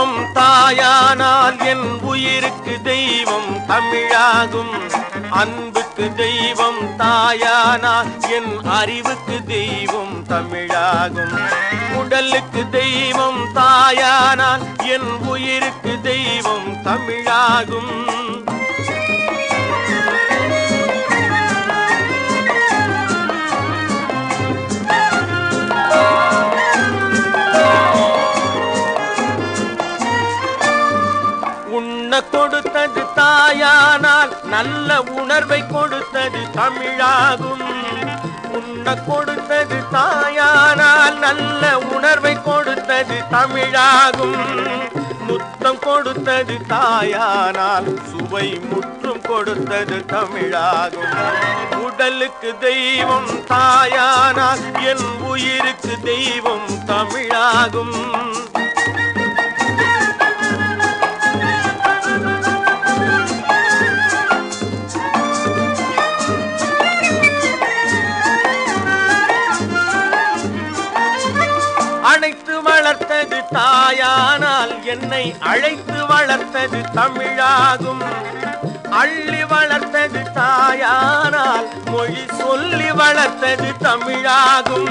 தெய்வம் தாயானால் என் உயிருக்கு தெய்வம் தமிழாகும். அன்புக்கு தெய்வம் தாயானால் என் அறிவுக்கு தெய்வம் தமிழாகும். உடலுக்கு தெய்வம் தாயானால் என் உயிருக்கு தெய்வம் தமிழாகும். உண்ண கொடுத்தது தாயானால் நல்ல உணர்வை கொடுத்தது தமிழாகும். உண்ண கொடுத்தது தாயானால் நல்ல உணர்வை கொடுத்தது தமிழாகும். முத்தம் கொடுத்தது தாயானால் சுவை முற்றும் கொடுத்தது தமிழாகும். உடலுக்கு தெய்வம் தாயானால் என் உயிருக்கு தெய்வம் தமிழாகும். அழைத்து வளர்த்தது தாயானால் என்னை அழைத்து வளர்த்தது தமிழாகும். அள்ளி வளர்த்தது தாயானால் மொழி சொல்லி வளர்த்தது தமிழாகும்.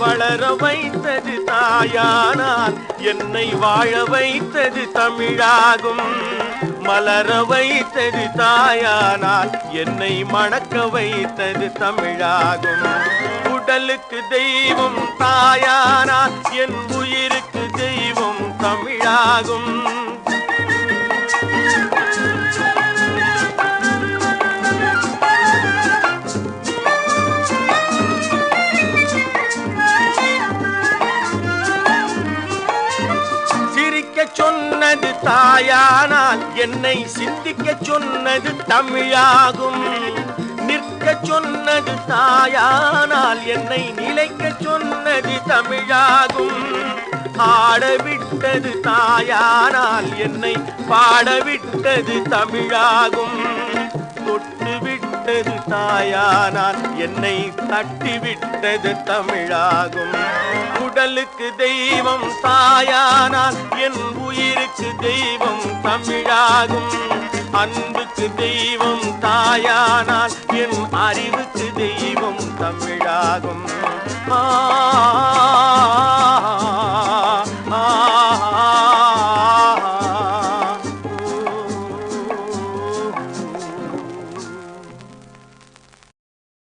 வளர வைத்தது தாயானால் என்னை வாழ வைத்தது தமிழாகும். மலர வைத்தது தாயானால் என்னை மணக்க வைத்தது தமிழாகும். உடலுக்கு தெய்வம் தாயானால் என் உயிருக்கு தெய்வம் தமிழாகும். சிரிக்க சொன்னது தாயானால் என்னை சிந்திக்க சொன்னது தமிழாகும். நிற்க சொன்னது தாயானால் என்னை நிலைக்க சொன்னது தமிழாகும். ஆடவிட்டது தாயானால் என்னை பாடவிட்டது தமிழாகும். தொட்டு விட்டது தாயானால் என்னை தட்டிவிட்டது தமிழாகும். உடலுக்கு தெய்வம் தாயானால் என் உயிருக்கு தெய்வம் தமிழாகும். அன்புக்கு தெய்வம் தாயானால் என் அறிவுக்கு தெய்வம் தமிழாகும்.